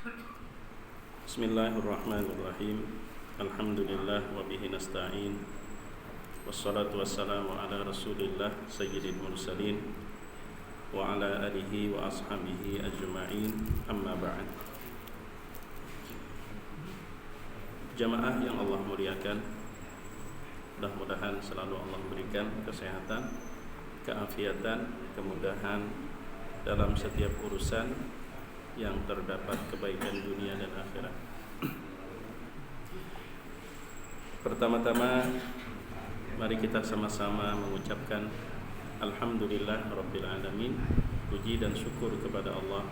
Bismillahirrahmanirrahim. Alhamdulillah wa bihi nasta'in. Wassalatu wassalamu ala Rasulillah sayyidil mursalin wa ala alihi wa ashabihi ajma'in. Amma ba'd. Jamaah yang Allah muliakan, mudah-mudahan selalu Allah berikan kesehatan, keafiatan, kemudahan dalam setiap urusan yang terdapat kebaikan dunia dan akhirat. Pertama-tama mari kita sama-sama mengucapkan Alhamdulillah Rabbil Alamin. Puji dan syukur kepada Allah.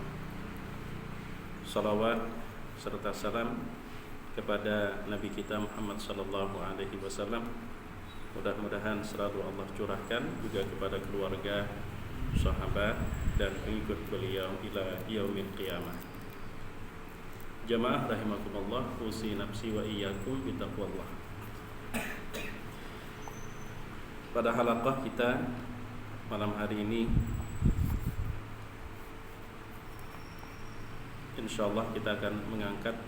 Salawat serta salam kepada Nabi kita Muhammad sallallahu alaihi wasallam. Mudah-mudahan selalu Allah curahkan juga kepada keluarga, sahabat dan pengikut beliau ila yaumil qiyamah. Jamaah rahimakumullah, usi nafsi wa iyyakum bitaqwallah. Pada halaqah kita malam hari ini, insyaallah kita akan mengangkat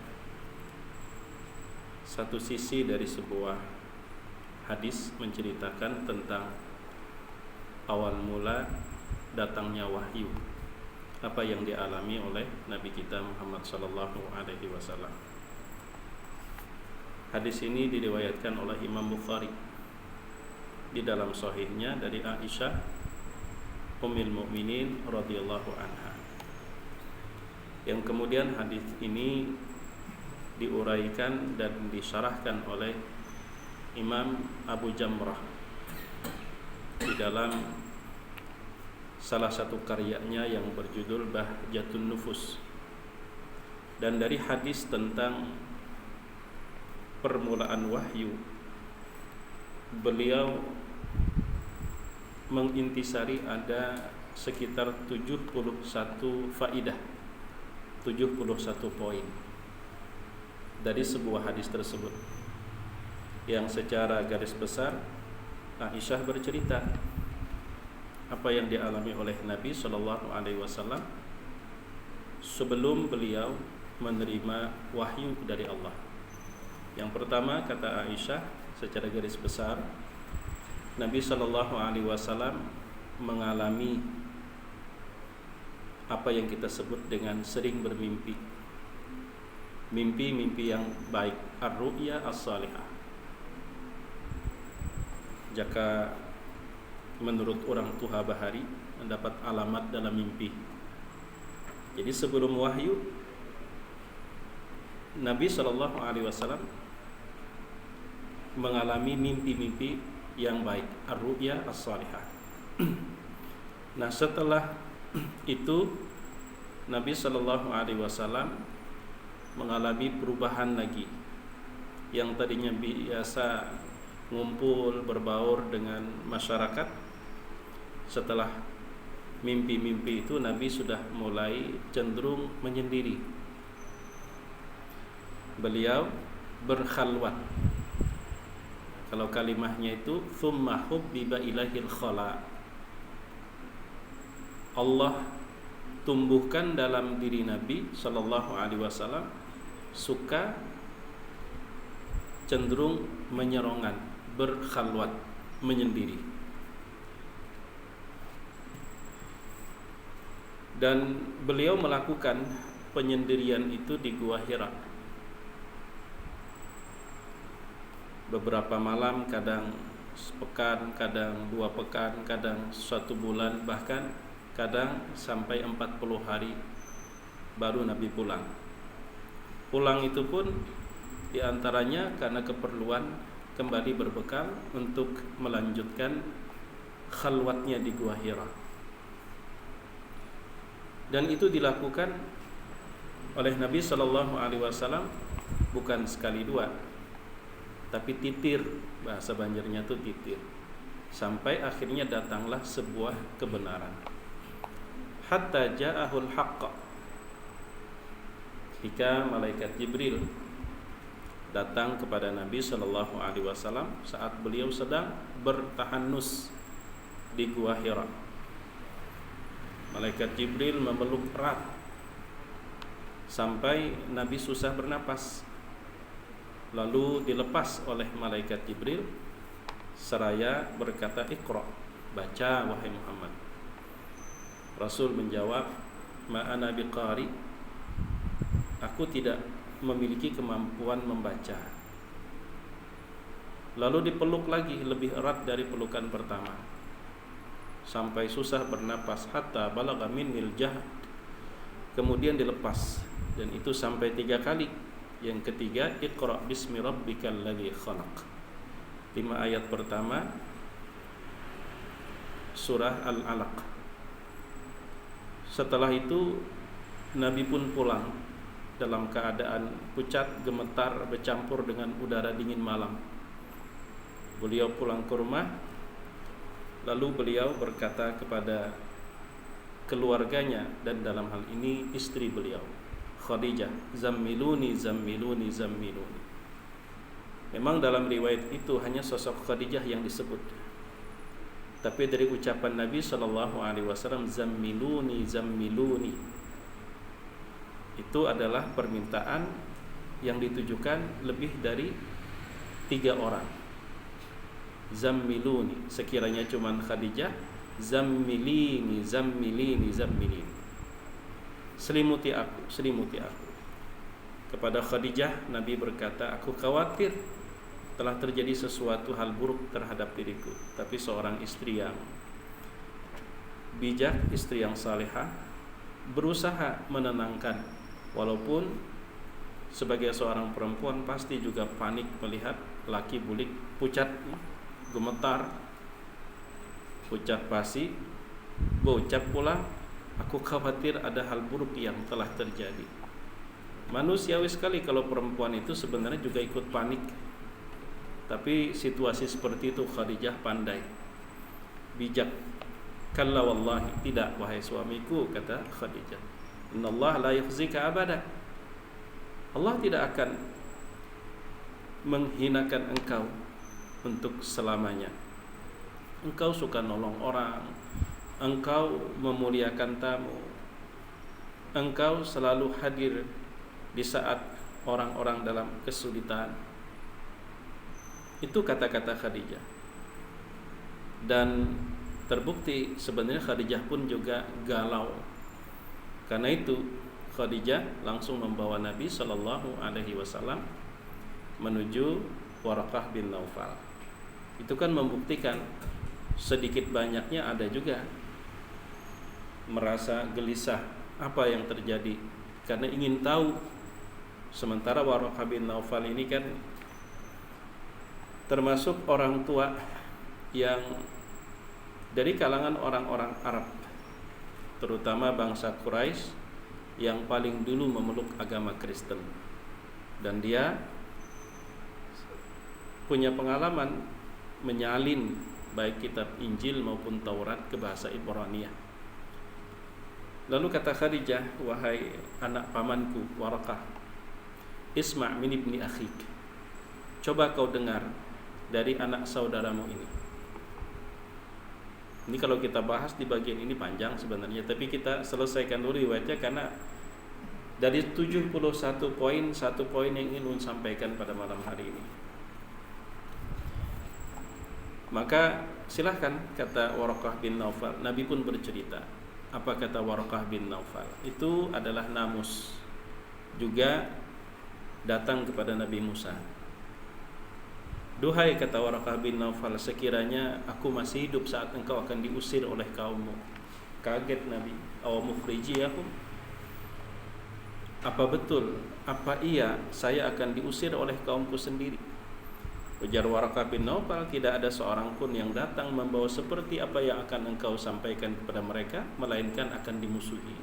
satu sisi dari sebuah hadis menceritakan tentang awal mula datangnya wahyu, apa yang dialami oleh Nabi kita Muhammad sallallahu alaihi wasallam. Hadis ini diriwayatkan oleh Imam Bukhari di dalam sahihnya dari Aisyah Ummul Mukminin radhiyallahu anha. Yang kemudian hadis ini diuraikan dan disyarahkan oleh Imam Abu Jamrah di dalam salah satu karyanya yang berjudul Bahjatun Nufus. Dan dari hadis tentang permulaan wahyu, beliau mengintisari ada sekitar 71 faidah, 71 poin dari sebuah hadis tersebut, yang secara garis besar Aisyah bercerita apa yang dialami oleh Nabi sallallahu alaihi wasallam sebelum beliau menerima wahyu dari Allah. Yang pertama, kata Aisyah secara garis besar, Nabi sallallahu alaihi wasallam mengalami apa yang kita sebut dengan sering bermimpi. Mimpi-mimpi yang baik, ar-ru'ya as-salihah. Jika menurut orang Tuha Bahari mendapat alamat dalam mimpi. Jadi sebelum wahyu, Nabi sallallahu alaihi wasallam mengalami mimpi-mimpi yang baik, ar-ru'ya as-salihah. Nah, setelah itu Nabi sallallahu alaihi wasallam mengalami perubahan lagi. Yang tadinya biasa ngumpul berbaur dengan masyarakat, setelah mimpi-mimpi itu Nabi sudah mulai cenderung menyendiri. Beliau berkhalwat. Kalau kalimahnya itu thumma hubbiba ilahil khala. Allah tumbuhkan dalam diri Nabi sallallahu alaihi wasallam suka cenderung menyerongan, berkhalwat, menyendiri. Dan beliau melakukan penyendirian itu di Gua Hira. Beberapa malam, kadang sepekan, kadang 2 pekan, kadang 1 bulan, bahkan kadang sampai 40 hari baru Nabi pulang. Pulang itu pun diantaranya karena keperluan kembali berbekal untuk melanjutkan khalwatnya di Gua Hira. Dan itu dilakukan oleh Nabi sallallahu alaihi wasallam bukan sekali dua, tapi titir, bahasa Banjarnya itu titir, sampai akhirnya datanglah sebuah kebenaran. Hatta ja'ahul haqq, ketika malaikat Jibril datang kepada Nabi sallallahu alaihi wasallam saat beliau sedang bertahannus di Gua Hira. Malaikat Jibril memeluk erat sampai Nabi susah bernapas. Lalu dilepas oleh malaikat Jibril seraya berkata, "Iqra, baca wahai Muhammad." Rasul menjawab, "Ma ana biqari." Aku tidak memiliki kemampuan membaca. Lalu dipeluk lagi lebih erat dari pelukan pertama, sampai susah bernapas, hatta balagha minnil jahd. Kemudian dilepas, dan itu sampai 3 kali. Yang ketiga, Iqra bismi rabbikal ladzi khalaq. 5 ayat pertama surah Al-Alaq. Setelah itu Nabi pun pulang dalam keadaan pucat, gemetar, bercampur dengan udara dingin malam. Beliau pulang ke rumah, lalu beliau berkata kepada keluarganya, dan dalam hal ini istri beliau, Khadijah, "Zammiluni, zammiluni, zammiluni." Memang dalam riwayat itu hanya sosok Khadijah yang disebut, tapi dari ucapan Nabi SAW, "Zammiluni, zammiluni," itu adalah permintaan yang ditujukan lebih dari 3 orang. Zammiluni, sekiranya cuman Khadijah, zammilini, zammilini, zammilini, selimuti aku, selimuti aku. Kepada Khadijah Nabi berkata, "Aku khawatir telah terjadi sesuatu hal buruk terhadap diriku." Tapi seorang istri yang bijak, istri yang salihah, berusaha menenangkan, walaupun sebagai seorang perempuan pasti juga panik melihat laki bulik pucat, gemetar, pucat pasi, berucap pula, "Aku khawatir ada hal buruk yang telah terjadi." Manusiawi sekali kalau perempuan itu sebenarnya juga ikut panik. Tapi situasi seperti itu Khadijah pandai, bijak. "Kalla wallahi, tidak wahai suamiku," kata Khadijah, "Innallaha la yukhzika abada." Allah tidak akan menghinakan engkau untuk selamanya. Engkau suka nolong orang, engkau memuliakan tamu, engkau selalu hadir di saat orang-orang dalam kesulitan. Itu kata-kata Khadijah. Dan terbukti sebenarnya Khadijah pun juga galau. Karena itu Khadijah langsung membawa Nabi SAW menuju Waraqah bin Naufal. Itu kan membuktikan sedikit banyaknya ada juga merasa gelisah apa yang terjadi, karena ingin tahu. Sementara Waraqah bin Naufal ini kan termasuk orang tua yang dari kalangan orang-orang Arab, terutama bangsa Quraisy, yang paling dulu memeluk agama Kristen. Dan dia punya pengalaman menyalin baik kitab Injil maupun Taurat ke bahasa Ibrani. Lalu kata Khadijah, "Wahai anak pamanku Waraqah, isma' min ibni akhik." Coba kau dengar dari anak saudaramu ini. Ini kalau kita bahas di bagian ini panjang sebenarnya, tapi kita selesaikan dulu riwayatnya, karena dari 71 poin, 1 poin yang ingin sampaikan pada malam hari ini. Maka silahkan, kata Waraqah bin Naufal. Nabi pun bercerita. Apa kata Waraqah bin Naufal? Itu adalah namus, juga datang kepada Nabi Musa. "Duhai," kata Waraqah bin Naufal, "sekiranya aku masih hidup saat engkau akan diusir oleh kaummu." Kaget Nabi. "Aw mukhrijiyakum?" Apa betul? Apa iya saya akan diusir oleh kaumku sendiri? Ujar Waraqah bin Naufal, "Tidak ada seorang pun yang datang membawa seperti apa yang akan engkau sampaikan kepada mereka, melainkan akan dimusuhi.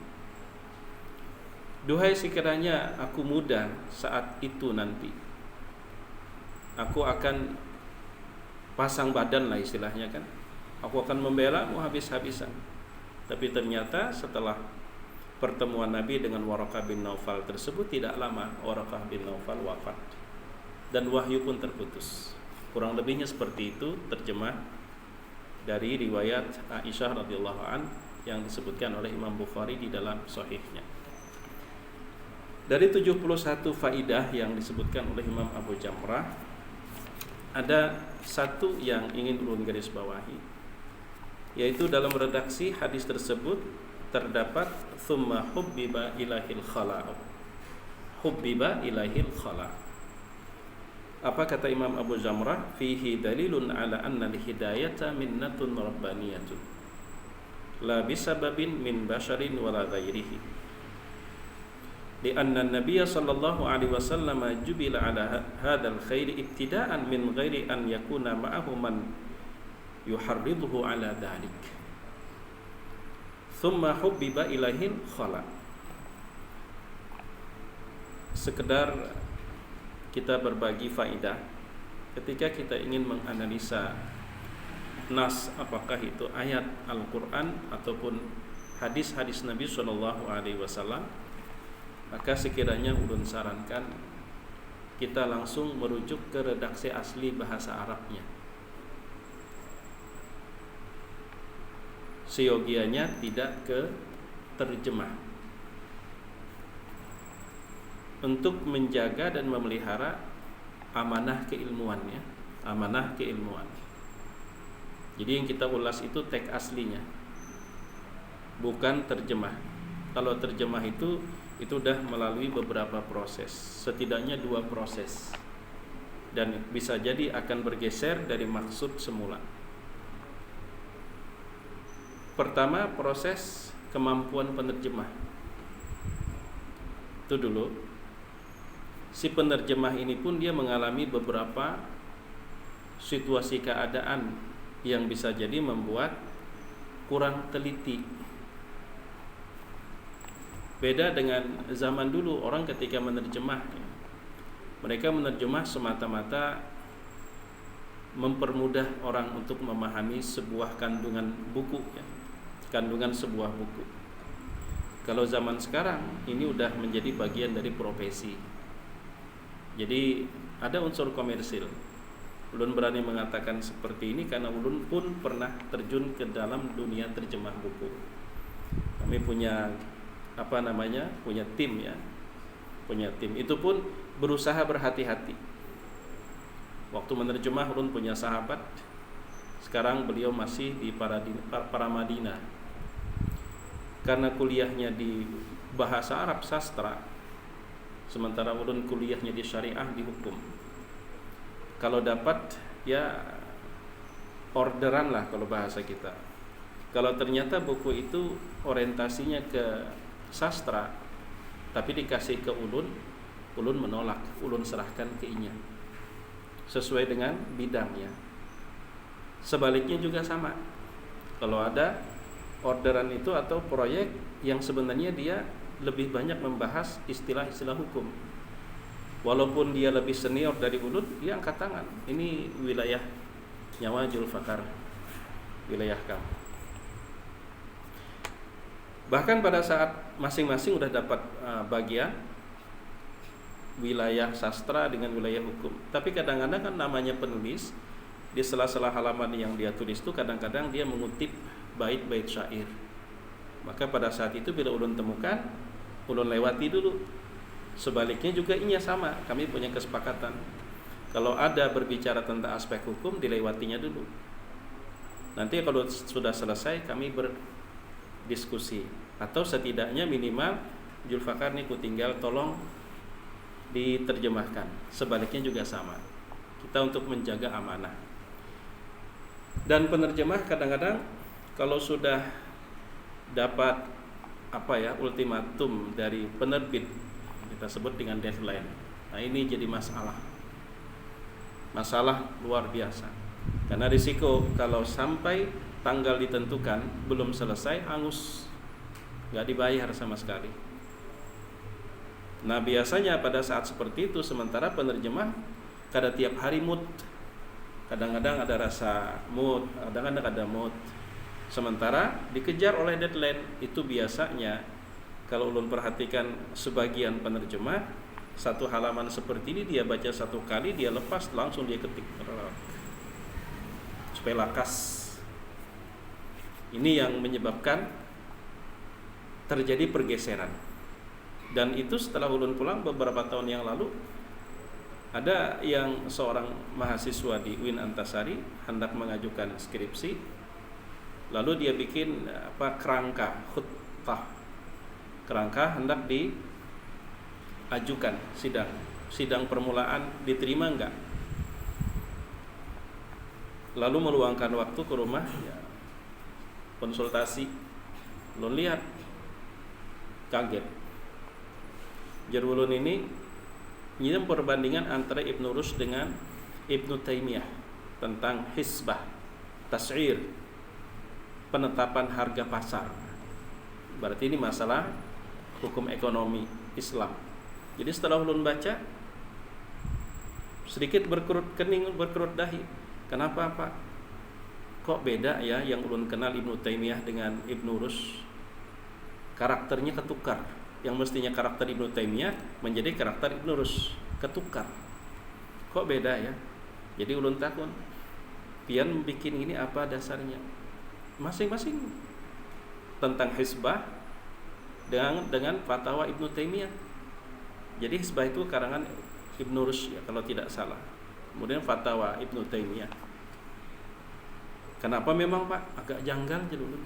Duhai, sekiranya aku muda saat itu nanti, aku akan pasang badan lah istilahnya kan, aku akan membelamu habis-habisan." Tapi ternyata setelah pertemuan Nabi dengan Waraqah bin Naufal tersebut, tidak lama Waraqah bin Naufal wafat dan wahyu pun terputus. Kurang lebihnya seperti itu terjemah dari riwayat Aisyah radhiyallahu an yang disebutkan oleh Imam Bukhari di dalam sahihnya. Dari 71 faidah yang disebutkan oleh Imam Abu Jamrah, ada satu yang ingin ulun garis bawahi, yaitu dalam redaksi hadis tersebut terdapat thumma hubbiba ilahil khala'. Hubbiba ilahil khala'. Apa kata Imam Abu Jamrah? Fihi dalilun ala anna al-hidayata minnatun rabbaniyatun la bisababin min basharin wala ghairihi. لأن النبي صلى الله عليه وسلم جبل على هذا الخير ابتداء من غير أن يكون معه من يحرضه على ذلك ثم حبب إليه الخلاء. Sekedar kita berbagi faidah ketika kita ingin menganalisa nas, apakah itu ayat Al-Quran ataupun hadis-hadis Nabi SAW, maka sekiranya ulun sarankan kita langsung merujuk ke redaksi asli bahasa Arabnya. Seyogianya tidak ke terjemah, untuk menjaga dan memelihara amanah keilmuannya, amanah keilmuan. Jadi yang kita ulas itu teks aslinya, bukan terjemah. Kalau terjemah itu sudah melalui beberapa proses, setidaknya 2 proses, dan bisa jadi akan bergeser dari maksud semula. Pertama, proses kemampuan penerjemah. Itu dulu. Si penerjemah ini pun dia mengalami beberapa situasi keadaan yang bisa jadi membuat kurang teliti. Beda dengan zaman dulu, orang ketika menerjemah, mereka menerjemah semata-mata mempermudah orang untuk memahami sebuah kandungan buku, kandungan sebuah buku. Kalau zaman sekarang ini udah menjadi bagian dari profesi, jadi ada unsur komersil. Ulun berani mengatakan seperti ini karena ulun pun pernah terjun ke dalam dunia terjemah buku. Kami punya punya tim, punya tim. Itu pun berusaha berhati-hati. Waktu menerjemah ulun punya sahabat, sekarang beliau masih di Paramadina. Karena kuliahnya di bahasa Arab sastra, sementara ulun kuliahnya di syariah di hukum. Kalau dapat ya orderan lah kalau bahasa kita. Kalau ternyata buku itu orientasinya ke sastra, tapi dikasih ke ulun menolak, ulun serahkan ke inya sesuai dengan bidangnya. Sebaliknya juga sama. Kalau ada orderan itu atau proyek yang sebenarnya dia lebih banyak membahas istilah-istilah hukum, walaupun dia lebih senior dari ulun, dia angkat tangan. Ini wilayah nyawa Julfakar, wilayah kamu. Bahkan pada saat masing-masing udah dapat bagian wilayah sastra dengan wilayah hukum, tapi kadang-kadang kan namanya penulis, di sela-sela halaman yang dia tulis itu kadang-kadang dia mengutip bait-bait syair. Maka pada saat itu bila ulun temukan, ulun lewati dulu. Sebaliknya juga ini sama, kami punya kesepakatan. Kalau ada berbicara tentang aspek hukum, dilewatinya dulu. Nanti kalau sudah selesai kami berdiskusi, atau setidaknya minimal Julfakar nih ku tinggal tolong diterjemahkan. Sebaliknya juga sama. Kita untuk menjaga amanah. Dan penerjemah kadang-kadang kalau sudah dapat ultimatum dari penerbit, kita sebut dengan deadline. Nah, ini jadi masalah luar biasa. Karena risiko kalau sampai tanggal ditentukan belum selesai, hangus, nggak dibayar sama sekali. Nah, biasanya pada saat seperti itu, sementara penerjemah kada tiap hari mood, kadang-kadang ada rasa mood, kadang-kadang ada mood, sementara dikejar oleh deadline. Itu biasanya kalau ulun perhatikan sebagian penerjemah, satu halaman seperti ini dia baca satu kali, dia lepas langsung dia ketik supaya lakas. Ini yang menyebabkan terjadi pergeseran. Dan itu setelah ulun pulang beberapa tahun yang lalu, ada yang seorang mahasiswa di UIN Antasari hendak mengajukan skripsi, lalu dia bikin kerangka khutbah, kerangka hendak diajukan sidang permulaan, diterima enggak. Lalu meluangkan waktu ke rumah, ya, konsultasi. Ulun lihat, kaget. Jar ulun ini perbandingan antara Ibnu Rushd dengan Ibnu Taimiyah tentang hisbah, tas'ir, penetapan harga pasar. Berarti ini masalah hukum ekonomi Islam. Jadi setelah ulun baca, sedikit berkerut kening, berkerut dahi. Kenapa Pak? Kok beda ya yang ulun kenal Ibnu Taimiyah dengan Ibnu Rushd? Karakternya ketukar. Yang mestinya karakter Ibnu Taimiyah menjadi karakter Ibnu Rushd, ketukar. Kok beda ya? Jadi ulun takun, pian bikin ini apa dasarnya? Masing-masing tentang hisbah dengan fatwa Ibnu Taimiyah. Jadi hisbah itu karangan Ibnu Rushd ya, kalau tidak salah. Kemudian fatwa Ibnu Taimiyah. Kenapa memang Pak agak janggal jadi ulun?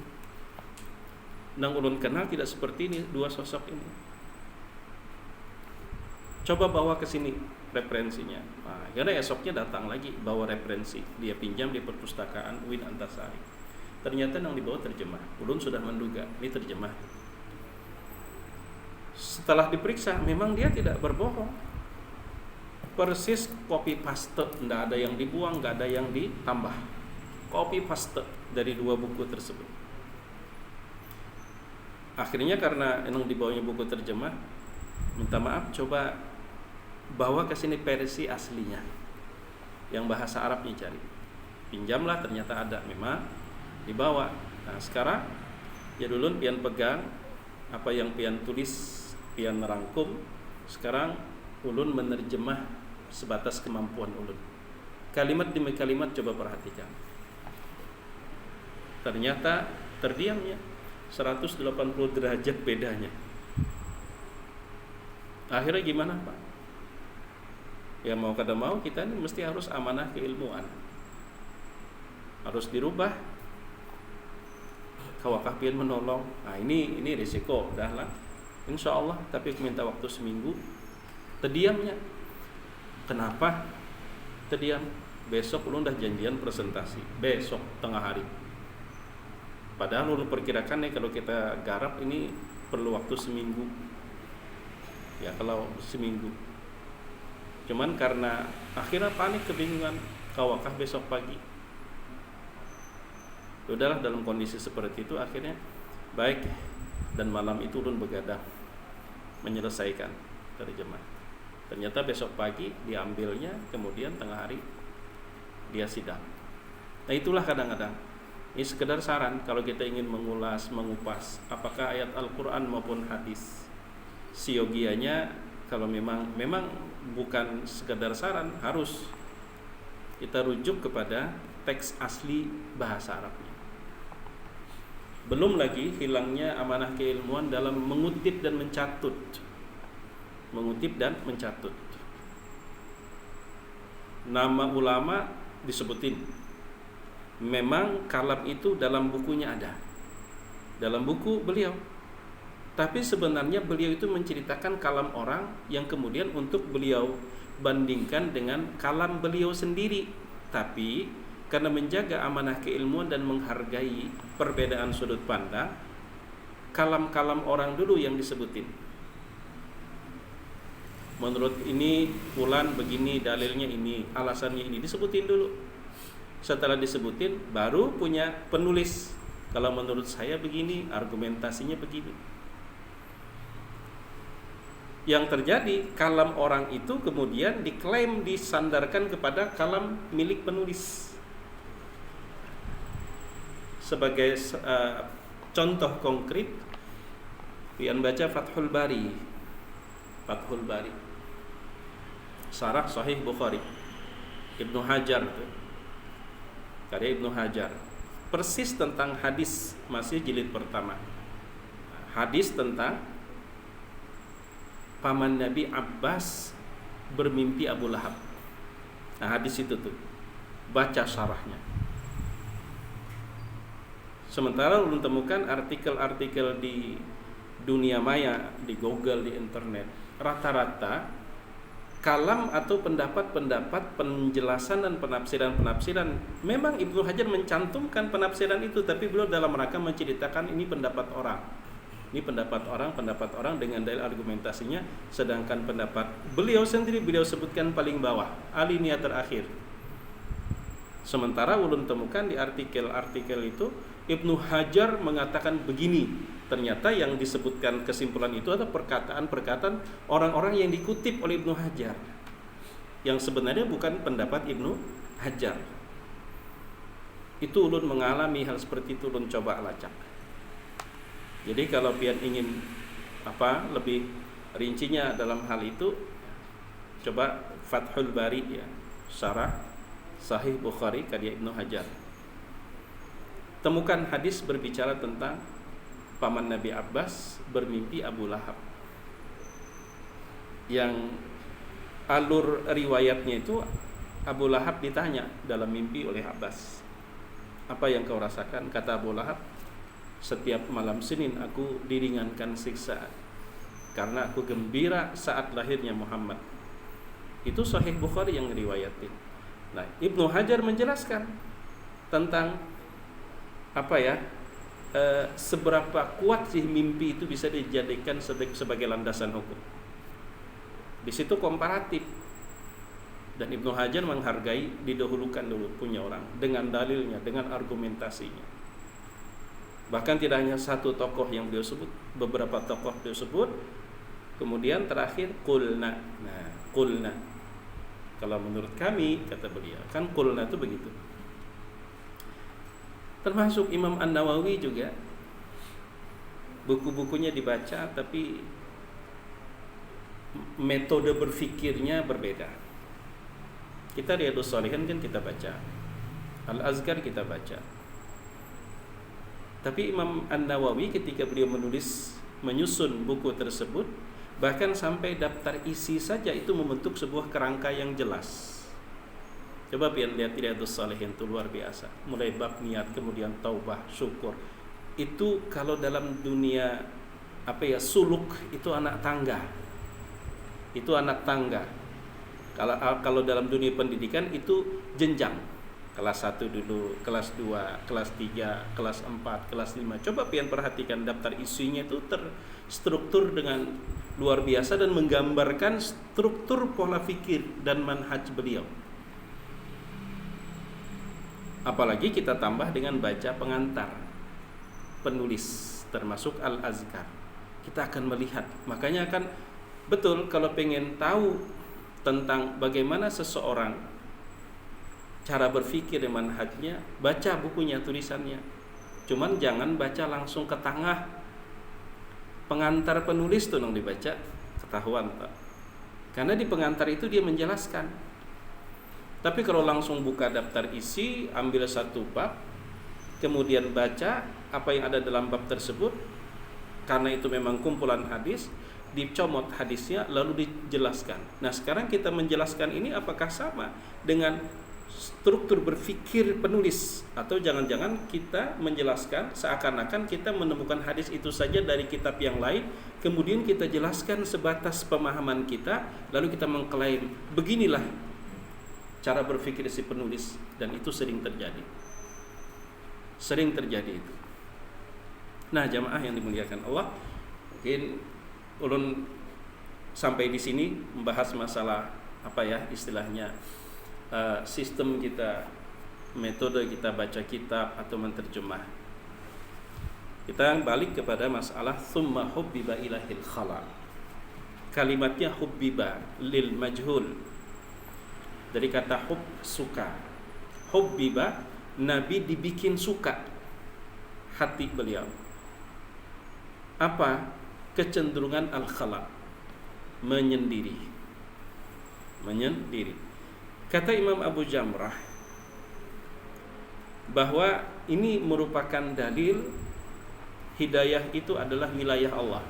Nang ulun kenal tidak seperti ini dua sosok ini. Coba bawa ke sini referensinya. Nah, karena esoknya datang lagi bawa referensi. Dia pinjam di perpustakaan UIN Antasari. Ternyata yang dibawa terjemah. Ulun sudah menduga ini terjemah. Setelah diperiksa, memang dia tidak berbohong. Persis copy paste, tidak ada yang dibuang, tidak ada yang ditambah. Copy paste dari dua buku tersebut. Akhirnya karena emang dibawanya buku terjemah, minta maaf, coba bawa ke sini versi aslinya yang bahasa Arabnya, cari. Pinjamlah, ternyata ada, memang dibawa. Nah sekarang ya dulu pian pegang apa yang pian tulis, pian merangkum. Sekarang ulun menerjemah sebatas kemampuan ulun. Kalimat demi kalimat coba perhatikan. Ternyata terdiamnya 180 derajat bedanya. Akhirnya gimana Pak? Ya mau kada mau kita ini mesti harus amanah keilmuan. Harus dirubah. Kawakah pian menolong. Nah ini risiko dah lah. Insya Allah, tapi minta waktu seminggu. Terdiamnya. Kenapa terdiam? Besok ulun dah janjian presentasi. Besok tengah hari. Padahal ulun perkirakan nih kalau kita garap ini perlu waktu seminggu. Ya kalau seminggu. Cuman karena akhirnya panik, kebingungan, kawakah besok pagi. Udahlah, dalam kondisi seperti itu akhirnya baik, dan malam itu ulun begadang menyelesaikan terjemah. Ternyata besok pagi diambilnya, kemudian tengah hari dia sidang. Nah itulah kadang-kadang ini sekedar saran kalau kita ingin mengulas, mengupas apakah ayat Al-Quran maupun hadis. Siogianya kalau memang bukan sekedar saran, harus kita rujuk kepada teks asli bahasa Arabnya. Belum lagi hilangnya amanah keilmuan dalam mengutip dan mencatut. Mengutip dan mencatut. Nama ulama disebutin. Memang kalam itu dalam bukunya ada, dalam buku beliau. Tapi sebenarnya beliau itu menceritakan kalam orang yang kemudian untuk beliau bandingkan dengan kalam beliau sendiri. Tapi karena menjaga amanah keilmuan dan menghargai perbedaan sudut pandang, kalam-kalam orang dulu yang disebutin. Menurut ini fulan begini, dalilnya ini, alasannya ini, disebutin dulu. Setelah disebutin baru punya penulis. Kalau menurut saya begini, argumentasinya begini. Yang terjadi kalam orang itu kemudian diklaim disandarkan kepada kalam milik penulis. Sebagai contoh konkret, pian baca Fathul Bari. Fathul Bari, Syarah Sahih Bukhari, Ibnu Hajar, karya Ibnu Hajar, persis tentang hadis, masih jilid pertama. Hadis tentang paman Nabi Abbas bermimpi Abu Lahab. Nah, hadis itu tuh, baca syarahnya. Sementara ulun temukan artikel-artikel di dunia maya, di Google, di internet, rata-rata kalam atau pendapat-pendapat, penjelasan dan penafsiran memang Ibnu Hajar mencantumkan penafsiran itu, tapi beliau dalam rangka menceritakan ini pendapat orang. Ini pendapat orang dengan dalil argumentasinya, sedangkan pendapat beliau sendiri beliau sebutkan paling bawah, alinea terakhir. Sementara ulun temukan di artikel-artikel itu Ibnu Hajar mengatakan begini. Ternyata yang disebutkan kesimpulan itu adalah perkataan-perkataan orang-orang yang dikutip oleh Ibnu Hajar, yang sebenarnya bukan pendapat Ibnu Hajar. Itu ulun mengalami hal seperti itu, ulun coba lacak. Jadi kalau pian ingin lebih rincinya dalam hal itu, coba Fathul Bari ya, syarah Sahih Bukhari karya Ibnu Hajar. Temukan hadis berbicara tentang paman Nabi Abbas bermimpi Abu Lahab. Yang alur riwayatnya itu Abu Lahab ditanya dalam mimpi oleh Abbas, apa yang kau rasakan? Kata Abu Lahab, setiap malam Senin aku diringankan siksaan karena aku gembira saat lahirnya Muhammad. Itu Sahih Bukhari yang riwayatin. Nah, Ibnu Hajar menjelaskan tentang seberapa kuat sih mimpi itu bisa dijadikan sebagai landasan hukum. Di situ komparatif. Dan Ibnu Hajar menghargai, didahulukan dulu punya orang dengan dalilnya, dengan argumentasinya. Bahkan tidak hanya satu tokoh yang beliau sebut, beberapa tokoh beliau sebut. Kemudian terakhir qulna. Nah, qulna. Kalau menurut kami, kata beliau, kan qulna itu begitu. Termasuk Imam An-Nawawi juga, buku-bukunya dibaca tapi metode berfikirnya berbeda. Kita Riyadhus Shalihin kan kita baca, Al-Azkar kita baca. Tapi Imam An-Nawawi ketika beliau menyusun buku tersebut, bahkan sampai daftar isi saja itu membentuk sebuah kerangka yang jelas. Coba pian lihat Riyadhus Shalihin, itu luar biasa. Mulai bab niat, kemudian taubah, syukur. Itu kalau dalam dunia suluk itu anak tangga. Itu anak tangga. Kalau dalam dunia pendidikan itu jenjang. Kelas 1 dulu, kelas 2, kelas 3, kelas 4, kelas 5. Coba pian perhatikan daftar isinya itu terstruktur dengan luar biasa dan menggambarkan struktur pola fikir dan manhaj beliau. Apalagi kita tambah dengan baca pengantar penulis termasuk Al-Azkar, kita akan melihat. Makanya akan betul kalau pengen tahu tentang bagaimana seseorang cara berpikir dan manhajnya, baca bukunya, tulisannya. Cuman jangan baca langsung ke tengah. Pengantar penulis tuh yang dibaca, ketahuan Pak. Karena di pengantar itu dia menjelaskan. Tapi kalau langsung buka daftar isi, ambil satu bab, kemudian baca apa yang ada dalam bab tersebut, karena itu memang kumpulan hadis, dicomot hadisnya lalu dijelaskan. Nah, sekarang kita menjelaskan ini apakah sama dengan struktur berpikir penulis, atau jangan-jangan kita menjelaskan seakan-akan kita menemukan hadis itu saja dari kitab yang lain, kemudian kita jelaskan sebatas pemahaman kita, lalu kita mengklaim beginilah cara berpikir si penulis, dan itu sering terjadi. Sering terjadi itu. Nah, jamaah yang dimuliakan Allah, mungkin ulun sampai di sini membahas masalah istilahnya sistem kita, metode kita baca kitab atau menterjemah. Kita balik kepada masalah summa hubbiba ilahil khala. Kalimatnya hubbiba lil majhul. Dari kata hub, suka. Hubbiba, Nabi dibikin suka hati beliau. Apa? Kecenderungan al-khala, menyendiri. Menyendiri. Kata Imam Abu Jamrah bahwa ini merupakan dalil hidayah itu adalah wilayah Allah.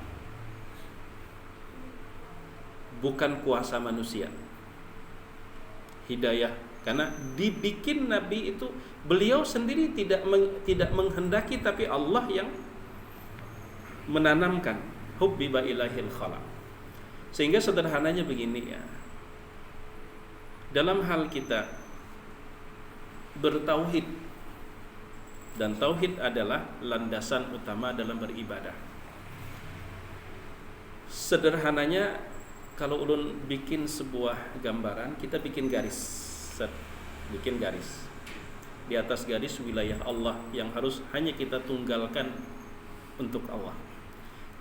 bukan kuasa manusia. Hidayah karena dibikin Nabi itu beliau sendiri tidak menghendaki, tapi Allah yang menanamkan hubbiba ilahil khalaq. Sehingga sederhananya begini ya, dalam hal kita bertauhid, dan tauhid adalah landasan utama dalam beribadah. Sederhananya, kalau ulun bikin sebuah gambaran, kita bikin garis. Bikin garis. Di atas garis wilayah Allah yang harus hanya kita tunggalkan untuk Allah.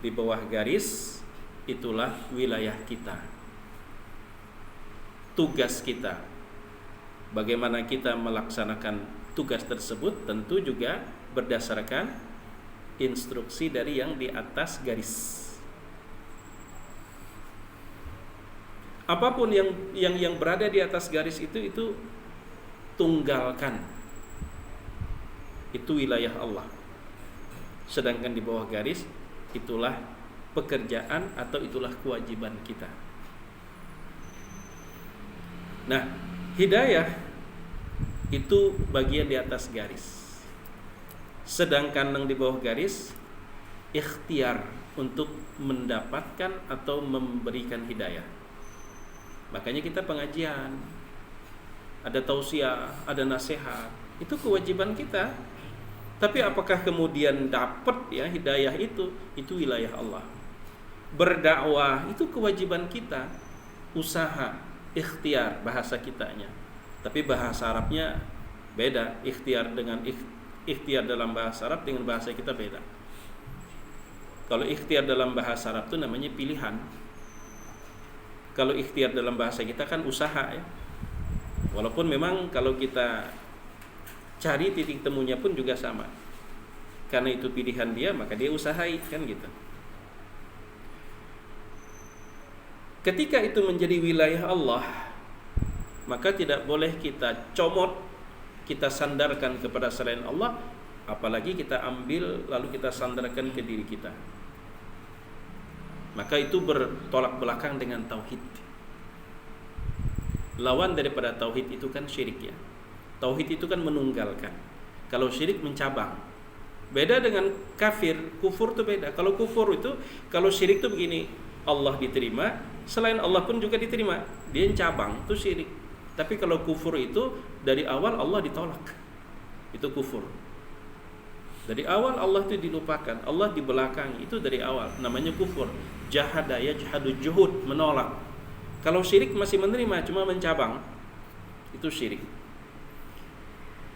Di bawah garis itulah wilayah kita. Tugas kita. Bagaimana kita melaksanakan tugas tersebut tentu juga berdasarkan instruksi dari yang di atas garis. Apapun yang berada di atas garis itu tunggalkan. Itu wilayah Allah. Sedangkan di bawah garis itulah pekerjaan atau itulah kewajiban kita. Nah, hidayah itu bagian di atas garis. Sedangkan yang di bawah garis ikhtiar untuk mendapatkan atau memberikan hidayah. Makanya kita pengajian, ada tausiah, ada nasihat, itu kewajiban kita. Tapi apakah kemudian dapat ya hidayah itu wilayah Allah. Berdakwah itu kewajiban kita, usaha, ikhtiar bahasa kitanya. Tapi bahasa Arabnya beda, ikhtiar dalam bahasa Arab dengan bahasa kita beda. Kalau ikhtiar dalam bahasa Arab itu namanya pilihan. Kalau ikhtiar dalam bahasa kita kan usaha ya. Walaupun memang kalau kita cari titik temunya pun juga sama. Karena itu pilihan dia, maka dia usahai kan gitu. Ketika itu menjadi wilayah Allah, maka tidak boleh kita comot, kita sandarkan kepada selain Allah, apalagi kita ambil lalu kita sandarkan ke diri kita. Maka itu bertolak belakang dengan tauhid. Lawan daripada tauhid itu kan syirik ya. Tauhid itu kan menunggalkan. Kalau syirik mencabang. Beda dengan kafir, kufur itu beda. Kalau kufur itu, kalau syirik itu begini, Allah diterima, selain Allah pun juga diterima. Dia cabang, itu syirik. Tapi kalau kufur itu dari awal Allah ditolak. Itu kufur. Dari awal Allah itu dilupakan, Allah di belakang, itu dari awal, namanya kufur. Jahada yajhadu juhud, menolak. Kalau syirik masih menerima, cuma mencabang, itu syirik.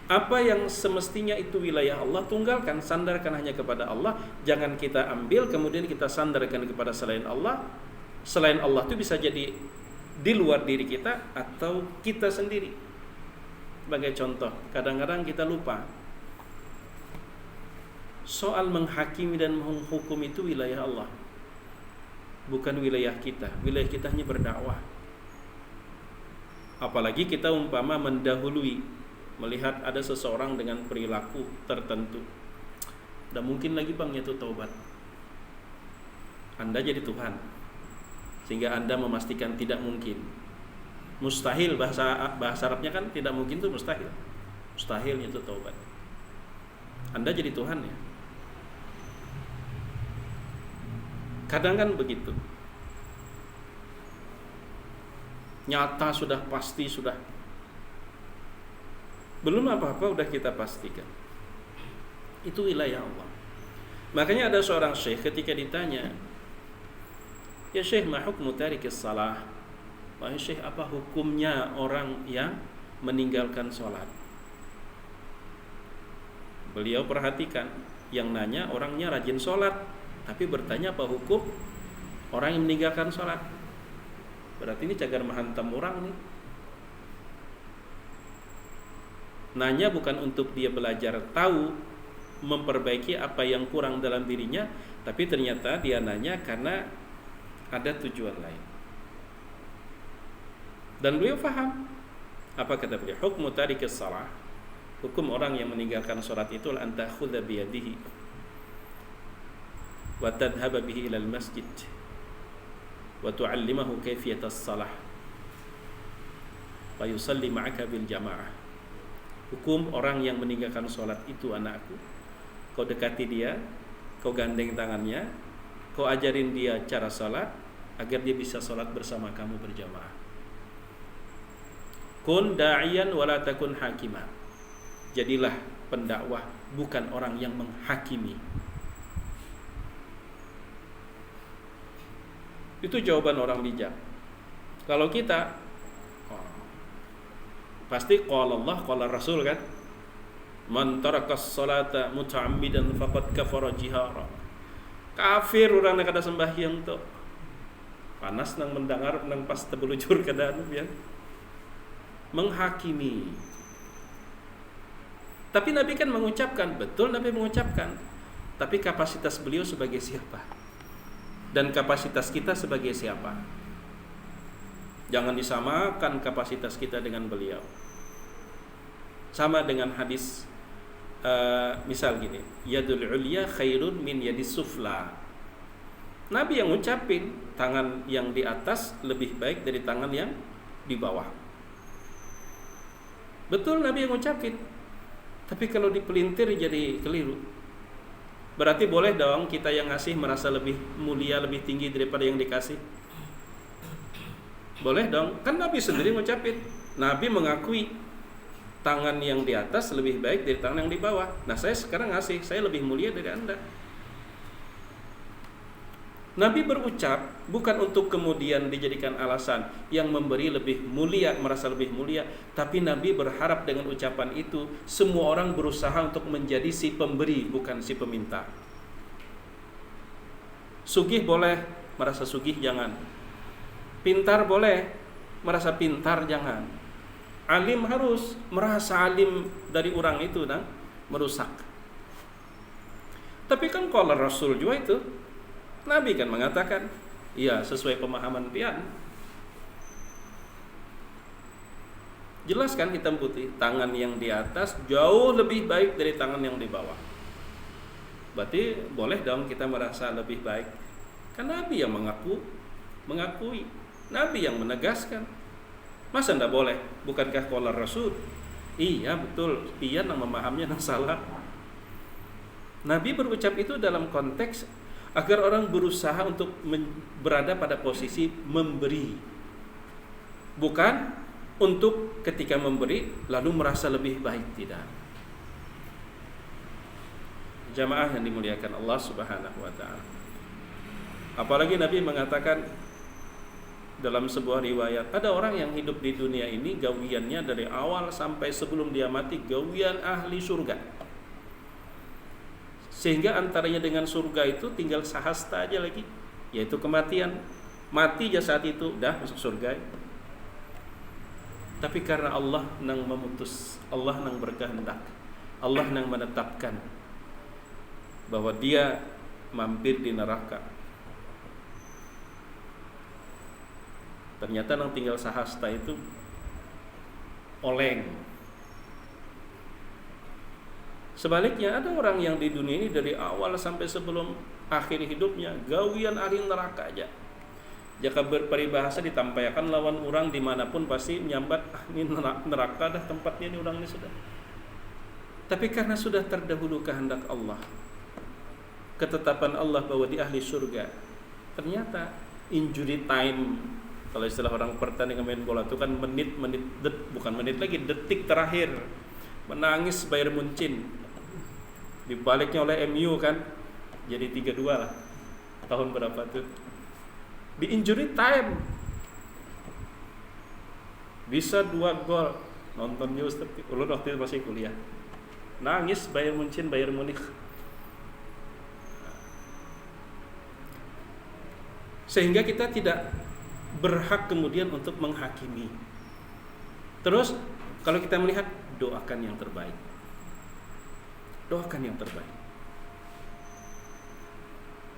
Apa yang semestinya itu wilayah Allah, tunggalkan, sandarkan hanya kepada Allah. Jangan kita ambil kemudian kita sandarkan kepada selain Allah. Selain Allah itu bisa jadi di luar diri kita atau kita sendiri. Sebagai contoh, kadang-kadang kita lupa soal menghakimi dan menghukum itu wilayah Allah, bukan wilayah kita. Wilayah kita hanya berdakwah. Apalagi kita umpama mendahului, melihat ada seseorang dengan perilaku tertentu, dan mungkin lagi bang itu taubat. Anda jadi Tuhan, sehingga Anda memastikan tidak mungkin, mustahil, bahasa Arabnya kan tidak mungkin itu mustahil. Mustahilnya itu taubat. Anda jadi Tuhan ya. Kadang kan begitu. Nyata sudah pasti, sudah belum apa-apa udah kita pastikan. Itu wilayah Allah. Makanya ada seorang syekh ketika ditanya, "Ya syekh, ma hukmu tarikis salah?" Wahai syekh, apa hukumnya orang yang meninggalkan sholat? Beliau perhatikan, yang nanya orangnya rajin sholat, tapi bertanya apa hukum orang yang meninggalkan sholat. Berarti ini cagar menghantam orang nih. Nanya bukan untuk dia belajar tahu, memperbaiki apa yang kurang dalam dirinya, tapi ternyata dia nanya karena ada tujuan lain. Dan beliau faham. Apa kata beliau? Hukmu tarikis salah, hukum orang yang meninggalkan sholat itu la anta khudha biyadihi wa tadhhaba bihi ilal masjid. wa tu'allimahu kaifiyatas shalah wa yusalli ma'aka bil jamaah. Hukum orang yang meninggalkan sholat itu anakku, kau dekati dia, kau gandeng tangannya, kau ajarin dia cara sholat agar dia bisa sholat bersama kamu berjamaah. Kun da'iyan wala takun hakima. Jadilah pendakwah, bukan orang yang menghakimi. Itu jawaban orang bijak. Kalau kita pasti qala Allah qala Rasul kan, man tarakas salata muta'ammidan faqad kafara jihara. Kafir orang nak ada sembahyang tu. Panas nang mendengar nang pas tebelujur ke dalam ya. Menghakimi. Tapi Nabi kan mengucapkan, betul Nabi mengucapkan. Tapi kapasitas beliau sebagai siapa? Dan kapasitas kita sebagai siapa? Jangan disamakan kapasitas kita dengan beliau. Sama dengan hadis misal gini, yadul ulya khairun min yadis sufla. Nabi yang ngucapin, tangan yang di atas lebih baik dari tangan yang di bawah. Betul Nabi yang ngucapin. Tapi kalau dipelintir jadi keliru. Berarti boleh dong kita yang ngasih merasa lebih mulia, lebih tinggi daripada yang dikasih. Boleh dong, kan Nabi sendiri ngucapin. Nabi mengakui tangan yang di atas lebih baik dari tangan yang di bawah. Nah saya sekarang ngasih, saya lebih mulia dari Anda. Nabi berucap bukan untuk kemudian dijadikan alasan yang memberi lebih mulia, merasa lebih mulia. Tapi Nabi berharap dengan ucapan itu semua orang berusaha untuk menjadi si pemberi, bukan si peminta. Sugih boleh, merasa sugih jangan. Pintar boleh, merasa pintar jangan. Alim harus merasa alim dari orang itu dan merusak. Tapi kan kalau Rasul juga itu, Nabi kan mengatakan, ya sesuai pemahaman pian. Jelas kan hitam putih, tangan yang di atas jauh lebih baik dari tangan yang di bawah. Berarti boleh dong kita merasa lebih baik. Kan Nabi yang mengakui. Nabi yang menegaskan. Masa ndak boleh? Bukankah qala Rasul? Iya betul, pian yang memahaminya yang salah. Nabi berucap itu dalam konteks agar orang berusaha untuk berada pada posisi memberi. Bukan untuk ketika memberi lalu merasa lebih baik, tidak. Jamaah yang dimuliakan Allah Subhanahu wa taala. Apalagi Nabi mengatakan dalam sebuah riwayat, ada orang yang hidup di dunia ini gawiannya dari awal sampai sebelum dia mati gawian ahli surga. Sehingga antaranya dengan surga itu tinggal sahasta aja lagi, yaitu kematian. Mati aja saat itu dah masuk surga. Tapi karena Allah nang memutus, Allah nang berkehendak, Allah nang menetapkan bahwa dia mampir di neraka. Ternyata nang tinggal sahasta itu oleng. Sebaliknya ada orang yang di dunia ini dari awal sampai sebelum akhir hidupnya gawian ahli neraka aja. Jika berperibahasa ditampaikan lawan orang dimanapun pasti menyambat, ini neraka dah tempatnya ini orang ini sudah. Tapi karena sudah terdahulu kehendak Allah, ketetapan Allah bahwa di ahli surga, ternyata injury time, kalau istilah orang pertandingan main bola itu kan bukan menit lagi, detik terakhir menangis Bayern Munchen, dibaliknya oleh MU kan, jadi 3-2 lah. Tahun berapa tuh? Di injury time bisa 2 gol. Nonton news ulun waktu itu masih kuliah. Nangis Bayern Munich. Sehingga kita tidak berhak kemudian untuk menghakimi. Terus kalau kita melihat, doakan yang terbaik. Doakan yang terbaik.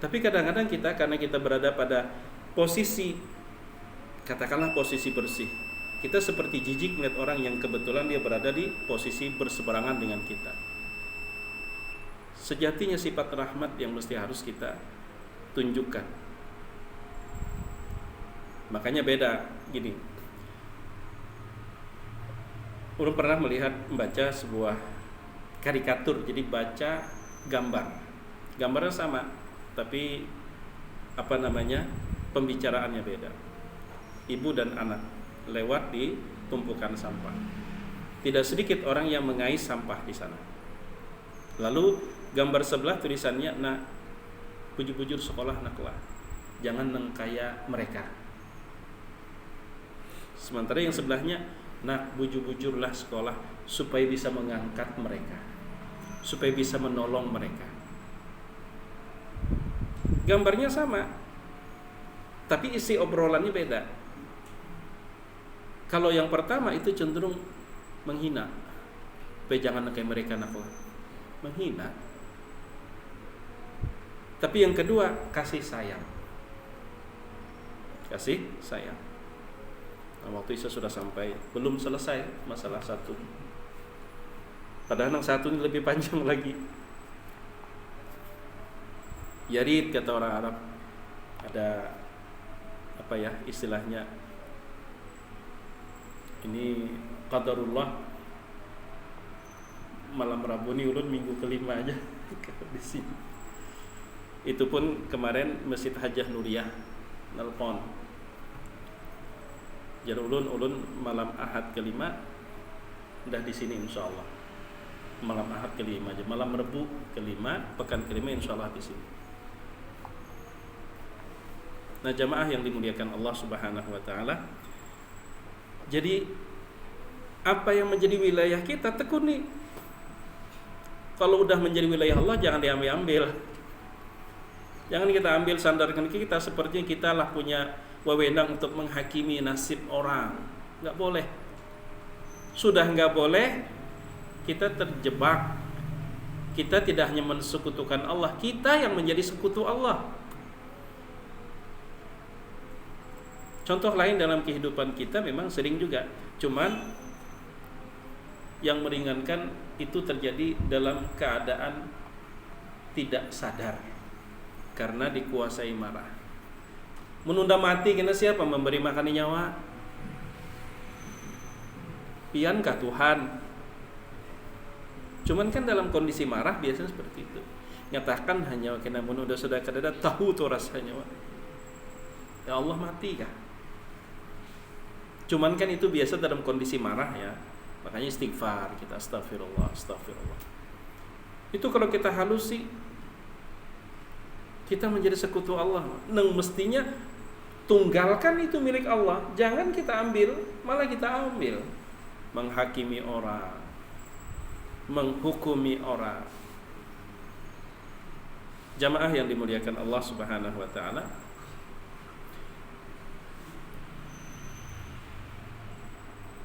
Tapi kadang-kadang kita, karena kita berada pada posisi, katakanlah posisi bersih, kita seperti jijik melihat orang yang kebetulan dia berada di posisi berseberangan dengan kita. Sejatinya sifat rahmat yang mesti harus kita tunjukkan. Makanya beda gini. Ulun pernah membaca sebuah karikatur, jadi baca gambar. Gambarnya sama, tapi pembicaraannya beda. Ibu dan anak lewat di tumpukan sampah. Tidak sedikit orang yang mengais sampah di sana. Lalu gambar sebelah tulisannya, nak bujur-bujur sekolah naklah, jangan nengkaya mereka. Sementara yang sebelahnya, nak bujur-bujurlah sekolah supaya bisa mengangkat mereka, supaya bisa menolong mereka. Gambarnya sama, tapi isi obrolannya beda. Kalau yang pertama itu cenderung menghina, supaya jangan kayak mereka naklah, menghina. Tapi yang kedua kasih sayang, kasih sayang. Nah, waktu itu sudah sampai, belum selesai masalah satu. Padahal yang satu ini lebih panjang lagi. Yarid kata orang Arab, ada istilahnya, ini qadarullah, malam Rabu ini ulun minggu kelima aja di sini. Itu pun kemarin Masjid Hajjah Nuriyah nelpon. Jadi ulun malam Ahad kelima udah di sini insyaallah. Malam Ahad kelima aja, malam Rabu kelima, pekan kelima insyaallah di sini. Nah, jamaah yang dimuliakan Allah Subhanahu wa taala. Jadi apa yang menjadi wilayah kita tekuni. Kalau udah menjadi wilayah Allah jangan diambil-ambil. Jangan kita ambil sandarkan kita sepertinya kita lah punya wewenang untuk menghakimi nasib orang. Enggak boleh. Sudah enggak boleh, kita terjebak. Kita tidak hanya mensekutukan Allah, kita yang menjadi sekutu Allah. Contoh lain dalam kehidupan kita memang sering juga, cuman yang meringankan itu terjadi dalam keadaan tidak sadar karena dikuasai marah. Menunda mati kena siapa memberi makan nyawa? Piankah Tuhan? Cuman kan dalam kondisi marah biasanya seperti itu. Nyatakan hanya kena menunda sudah kadada tahu tuh rasanya. Ya Allah mati kah? Cuman kan itu biasa dalam kondisi marah ya. Makanya istighfar, kita astagfirullah. Itu kalau kita halusi, kita menjadi sekutu Allah. Neng mestinya tunggalkan itu milik Allah. Jangan kita ambil, malah kita ambil. Menghakimi orang, menghukumi orang. Jamaah yang dimuliakan Allah Subhanahu wa taala.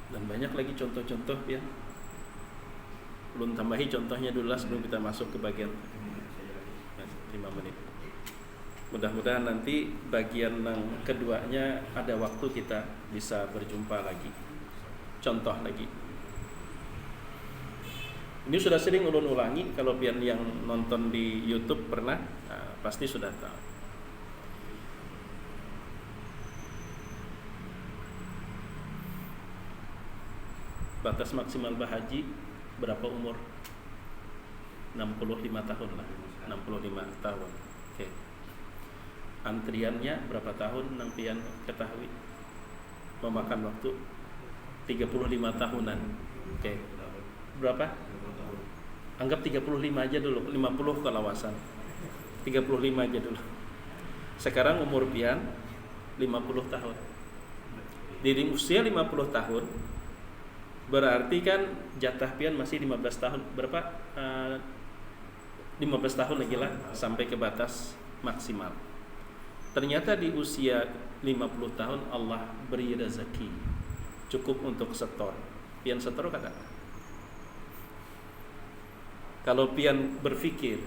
Dan banyak lagi contoh-contoh ya. Belum tambahi contohnya dulu lah sebelum kita masuk ke bagian 5 menit. Mudah-mudahan nanti bagian yang keduanya ada waktu kita bisa berjumpa lagi. Contoh lagi. Ini sudah sering ulun ulangi, kalau pian yang nonton di YouTube pernah, pasti sudah tahu. Batas maksimal berhaji berapa umur? 65 tahun lah. 65 tahun. Oke. Antriannya berapa tahun? Nang pian ketahui. Memakan waktu 35 tahunan. Oke. Berapa? Anggap 35 aja dulu. 50 kalawasan. 35 aja dulu. Sekarang umur pian 50 tahun. Di usia 50 tahun berarti kan jatah pian masih 15 tahun. Berapa? 15 tahun lagi lah sampai ke batas maksimal. Ternyata di usia 50 tahun Allah beri rezeki cukup untuk setor. Pian setor kata. Kalau pian berpikir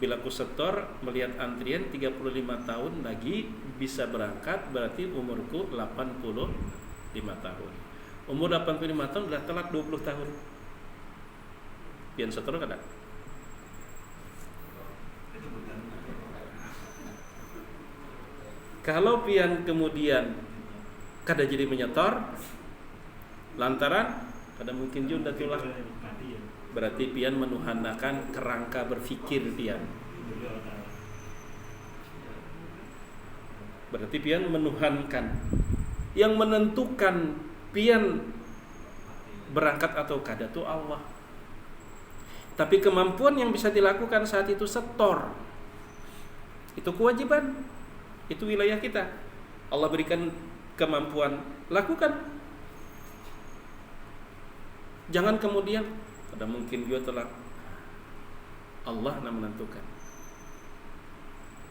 bila ku setor melihat antrian 35 tahun lagi bisa berangkat, berarti umurku 85 tahun. Umur 85 tahun sudah telat 20 tahun. Pian setor kada? Kalau pian kemudian kada jadi menyetor lantaran kada mungkin juga tulah. Berarti pian menuhanakan kerangka berfikir pian. Berarti pian menuhankan. Yang menentukan pian berangkat atau kada itu Allah. Tapi kemampuan yang bisa dilakukan saat itu setor. Itu kewajiban. Itu wilayah kita. Allah berikan kemampuan, lakukan. Jangan kemudian ada mungkin juga telah Allah yang menentukan.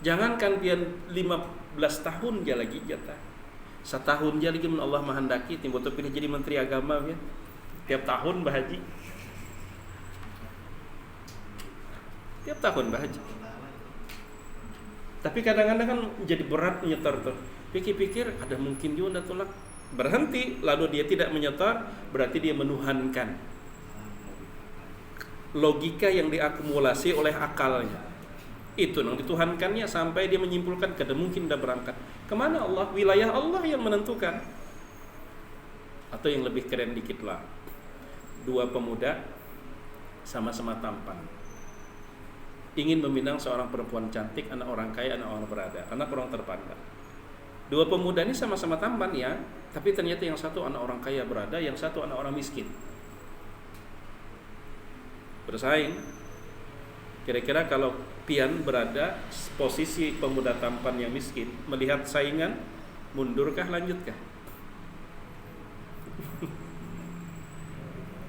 Jangankan pian 15 tahun dia lagi jatah. Setahun dia lagi Allah menghendaki timbul terpilih jadi menteri agama ya. Tiap tahun bahaji. Tiap tahun bahaji. Tapi kadang-kadang kan jadi berat menyetor tuh. Pikir-pikir ada mungkin dia udah tolak. Berhenti lalu dia tidak menyetor, berarti dia menuhankan logika yang diakumulasi oleh akalnya. Itu yang dituhankannya sampai dia menyimpulkan kada mungkin dah berangkat. Kemana Allah? Wilayah Allah yang menentukan. Atau yang lebih keren dikit lah, dua pemuda sama-sama tampan, ingin meminang seorang perempuan cantik, anak orang kaya, anak orang berada, anak orang terpandang. Dua pemuda ini sama-sama tampan ya, tapi ternyata yang satu anak orang kaya berada, yang satu anak orang miskin. Bersaing. Kira-kira kalau pian berada posisi pemuda tampan yang miskin, melihat saingan, mundurkah lanjutkah?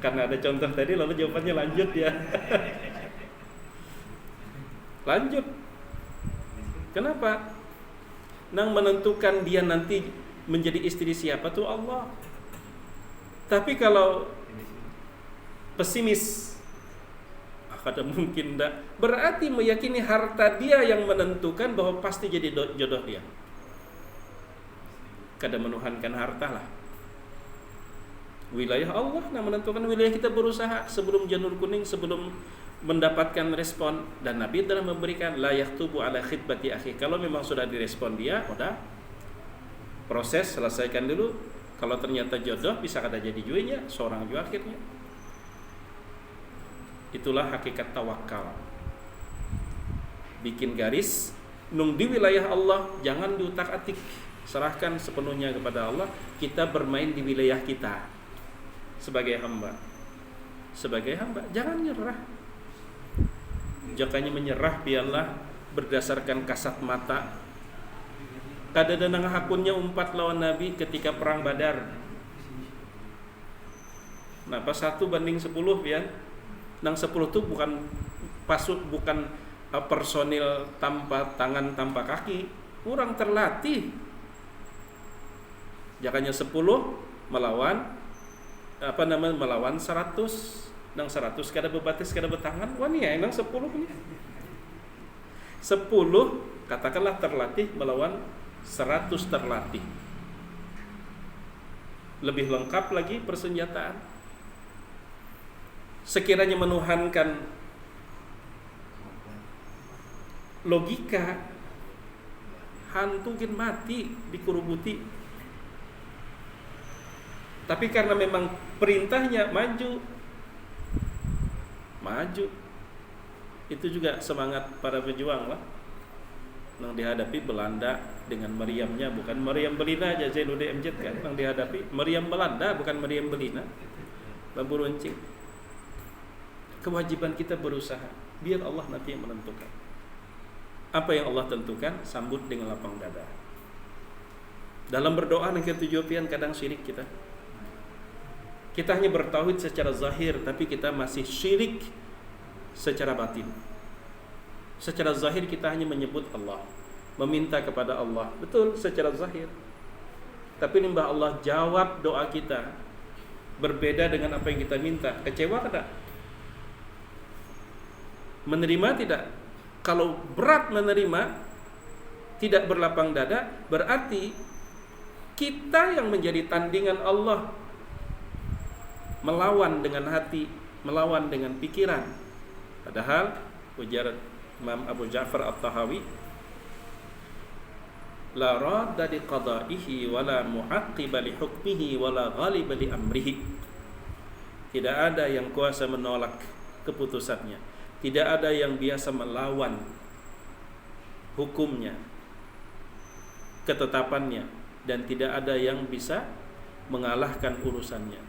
Karena ada contoh tadi lalu jawabannya lanjut ya. Lanjut. Kenapa? Nang menentukan dia nanti menjadi istri siapa tuh Allah. Tapi kalau pesimis, kada mungkin dah. Berarti meyakini harta dia yang menentukan bahwa pasti jadi jodoh dia. Kada menuhankan harta lah. Wilayah Allah yang menentukan. Wilayah kita berusaha sebelum janur kuning, sebelum mendapatkan respon. Dan Nabi telah memberikan la yaktubu ala khitbati akhi. Kalau memang sudah direspon dia, udah proses selesaikan dulu. Kalau ternyata jodoh bisa kada jadi juinya, seorang juga akhirnya. Itulah hakikat tawakal. Bikin garis nung di wilayah Allah, jangan diutak-atik. Serahkan sepenuhnya kepada Allah. Kita bermain di wilayah kita sebagai hamba. Sebagai hamba, jangan nyerah. Jakanya menyerah biarlah berdasarkan kasat mata. Kada danang hakunnya umpat lawan Nabi ketika perang Badar. Nah, pas 1 banding 10 pian. Nang 10 itu bukan personil tanpa tangan tanpa kaki, kurang terlatih. Jakanya 10 melawan melawan 100. Nang 100 kada bebatis kada betangan, wah nih ya nang 10 punya. 10 katakanlah terlatih melawan 100 terlatih. Lebih lengkap lagi persenjataan. Sekiranya menuhankan logika, hantungin mati dikurubuti. Tapi karena memang perintahnya maju. Itu juga semangat para pejuang lah. Nang dihadapi Belanda dengan meriamnya, bukan meriam Belina aja Zainuddin MZ kan. Nang dihadapi meriam Belanda bukan meriam Belina. Bambu runcing. Kewajiban kita berusaha, biar Allah nanti yang menentukan. Apa yang Allah tentukan, sambut dengan lapang dada. Dalam berdoa yang ketujuan kadang syirik kita. Kita hanya bertauhid secara zahir, tapi kita masih syirik secara batin. Secara zahir kita hanya menyebut Allah, meminta kepada Allah, betul secara zahir. Tapi nimbah Allah jawab doa kita berbeda dengan apa yang kita minta. Kecewa tidak? Menerima tidak? Kalau berat menerima, tidak berlapang dada, berarti kita yang menjadi tandingan Allah, melawan dengan hati, melawan dengan pikiran. Padahal ujar Imam Abu Ja'far At-Tahawi, la radda li qada'ihi wa la mu'aqqiba li hukmihi wa la ghaliba li amrihi. Tidak ada yang kuasa menolak keputusannya, tidak ada yang biasa melawan hukumnya, ketetapannya, dan tidak ada yang bisa mengalahkan urusannya.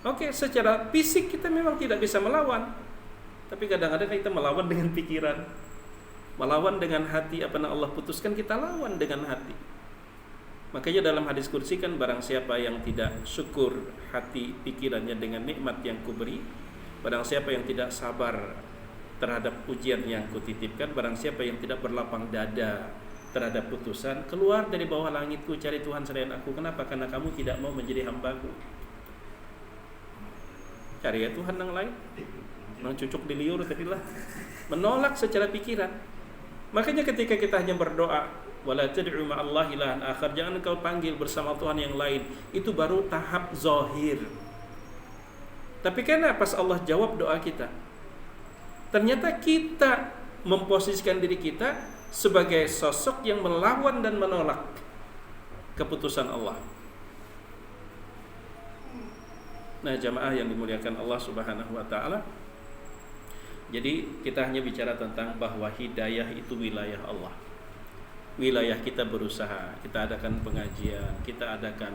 Oke, secara fisik kita memang tidak bisa melawan, tapi kadang-kadang kita melawan dengan pikiran, melawan dengan hati. Apa yang Allah putuskan kita lawan dengan hati. Makanya dalam hadis kursi kan, barang siapa yang tidak syukur hati pikirannya dengan nikmat yang kuberi, barang siapa yang tidak sabar terhadap ujian yang kutitipkan, barang siapa yang tidak berlapang dada terhadap putusan, keluar dari bawah langitku cari Tuhan selain aku. Kenapa? Karena kamu tidak mau menjadi hambaku. Cari ya Tuhan yang lain, yang cucuk di liur tadilah, menolak secara pikiran. Makanya ketika kita hanya berdoa, wala tad'u ma'allahi ilahan akhar, jangan engkau panggil bersama Tuhan yang lain, itu baru tahap zahir. Tapi karena pas Allah jawab doa kita, ternyata kita memposisikan diri kita sebagai sosok yang melawan dan menolak keputusan Allah. Nah, jamaah yang dimuliakan Allah Subhanahu wa taala, jadi kita hanya bicara tentang bahwa hidayah itu wilayah Allah. Wilayah kita berusaha, kita adakan pengajian, kita adakan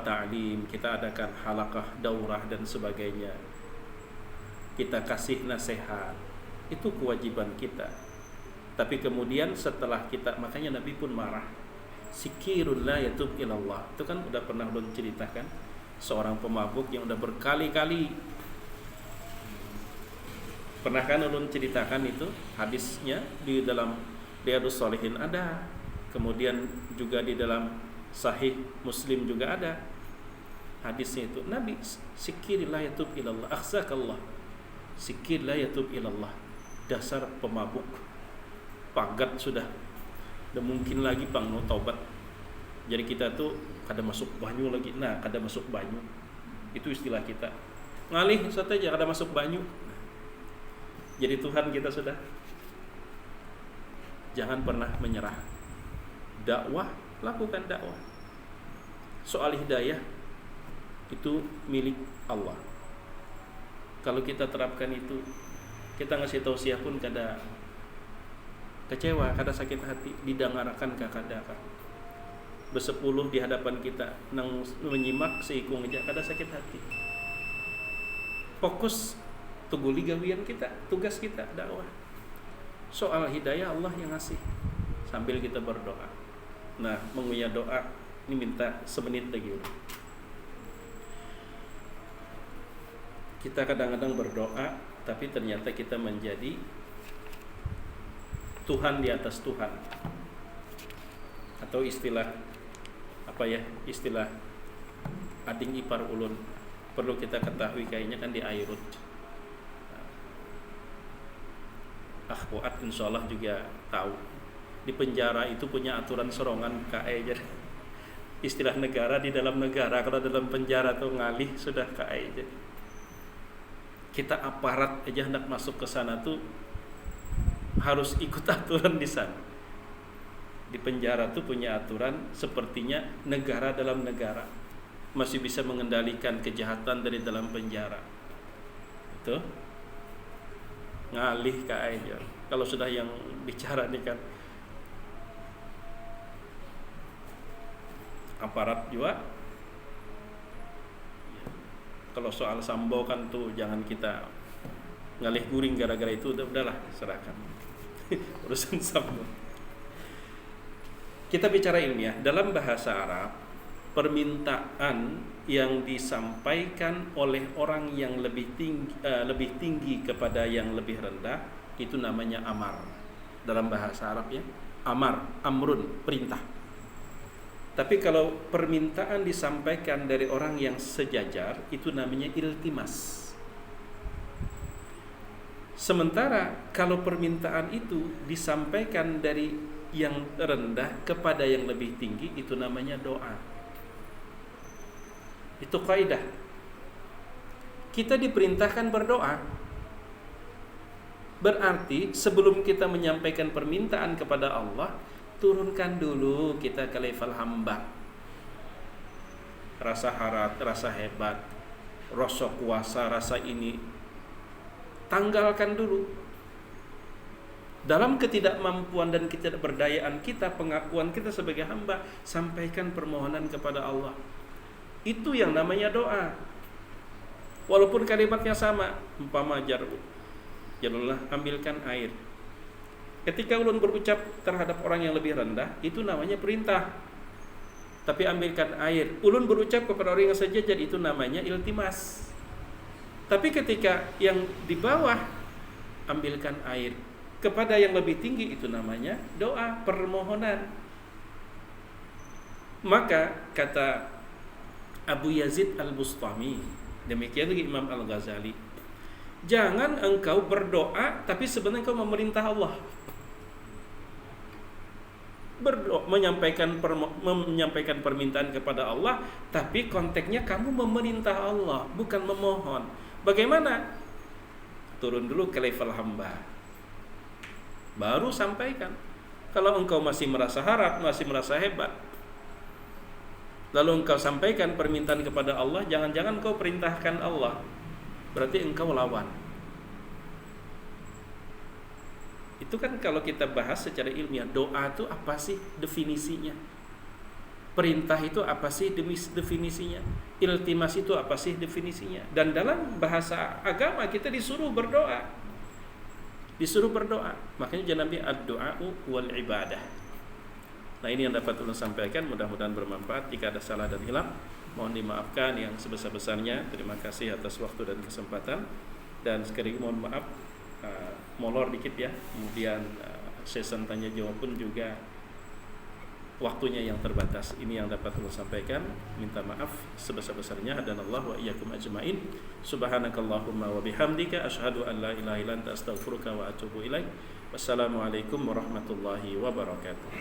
ta'lim, kita adakan halaqah daurah dan sebagainya. Kita kasih nasihat, itu kewajiban kita. Tapi kemudian setelah kita, makanya Nabi pun marah. Sikirun la yatub ilallah. Itu kan udah pernah belum ceritakan, seorang pemabuk yang udah berkali-kali. Pernah kan ulun ceritakan itu hadisnya di dalam Riyadhus Shalihin ada, kemudian juga di dalam Sahih Muslim juga ada hadisnya itu. Nabi, sikir la yatub ilallah, akhzakallah, sikir la yatub ilallah. Dasar pemabuk, pagat sudah, udah mungkin lagi pang no taubat. Jadi kita tuh kada masuk banyu lagi. Nah, kada masuk banyu itu istilah kita, ngalih saja kada masuk banyu. Jadi Tuhan kita sudah. Jangan pernah menyerah. Dakwah, lakukan dakwah. Soal hidayah itu milik Allah. Kalau kita terapkan itu, kita ngasih tausiah pun kada kecewa, kada sakit hati, didengarkan kada kan. Bersepuluh di hadapan kita nang menyimak seikung aja kada sakit hati. Fokus tuguli gawian kita, tugas kita dakwah. Soal hidayah Allah yang ngasih, sambil kita berdoa. Nah, mengunyah doa ini minta semenit lagi. Kita kadang-kadang berdoa, tapi ternyata kita menjadi Tuhan di atas Tuhan. Atau istilah istilah ading ipar ulun perlu kita ketahui, kayaknya kan di Airut. Akhwat insyaallah juga tahu. Di penjara itu punya aturan serongan KE. Jadi istilah negara di dalam negara, kalau dalam penjara tuh ngalih sudah KE. Jadi kita aparat aja hendak masuk ke sana tuh harus ikut aturan di sana. Di penjara tuh punya aturan, sepertinya negara dalam negara. Masih bisa mengendalikan kejahatan dari dalam penjara. Itu ngalih ke aja. Kalau sudah yang bicara nih kan aparat juga. Kalau soal Sambo kan tuh jangan kita ngalih guring gara-gara itu, udahlah serahkan urusan Sambo. Kita bicara ilmiah. Dalam bahasa Arab, permintaan yang disampaikan oleh orang yang lebih tinggi kepada yang lebih rendah itu namanya amar. Dalam bahasa Arab ya, amar, amrun, perintah. Tapi kalau permintaan disampaikan dari orang yang sejajar itu namanya iltimas. Sementara kalau permintaan itu disampaikan dari yang rendah kepada yang lebih tinggi itu namanya doa. Itu kaidah. Kita diperintahkan berdoa. Berarti sebelum kita menyampaikan permintaan kepada Allah, turunkan dulu kita ke level hamba. Rasa harap, rasa hebat, rasa kuasa, rasa ini tanggalkan dulu. Dalam ketidakmampuan dan ketidakberdayaan kita, pengakuan kita sebagai hamba, sampaikan permohonan kepada Allah. Itu yang namanya doa. Walaupun kalimatnya sama, umpama jarullah ambilkan air. Ketika ulun berucap terhadap orang yang lebih rendah, itu namanya perintah. Tapi ambilkan air. Ulun berucap kepada orang yang sejajar, itu namanya iltimas. Tapi ketika yang di bawah, ambilkan air. Kepada yang lebih tinggi, itu namanya doa, permohonan. Maka kata Abu Yazid Al-Bustami, demikian lagi Imam Al-Ghazali, jangan engkau berdoa tapi sebenarnya engkau memerintah Allah. Berdoa, menyampaikan permintaan kepada Allah, tapi konteksnya kamu memerintah Allah, bukan memohon. Bagaimana? Turun dulu ke level hamba, baru sampaikan. Kalau engkau masih merasa harap, masih merasa hebat, lalu engkau sampaikan permintaan kepada Allah, jangan-jangan engkau perintahkan Allah, berarti engkau lawan. Itu kan kalau kita bahas secara ilmiah, doa itu apa sih definisinya? Perintah itu apa sih definisinya? Iltimas itu apa sih definisinya? Dan dalam bahasa agama kita disuruh berdoa. Disuruh berdoa. Makanya jangan nabi ad-du'a'u wal ibadah. Nah, ini yang dapat ulun sampaikan, mudah-mudahan bermanfaat. Jika ada salah dan hilang, mohon dimaafkan yang sebesar-besarnya. Terima kasih atas waktu dan kesempatan. Dan sekali lagi mohon maaf molor dikit ya. Kemudian sesi tanya jawab pun juga waktunya yang terbatas. Ini yang dapat ulun sampaikan. Minta maaf sebesar-besarnya. Hadanallahu wa iyyakum ajmain. Subhanakallahumma wa bihamdika asyhadu an la ilaha illa anta astaghfiruka wa atubu ilaik. Wassalamualaikum warahmatullahi wabarakatuh.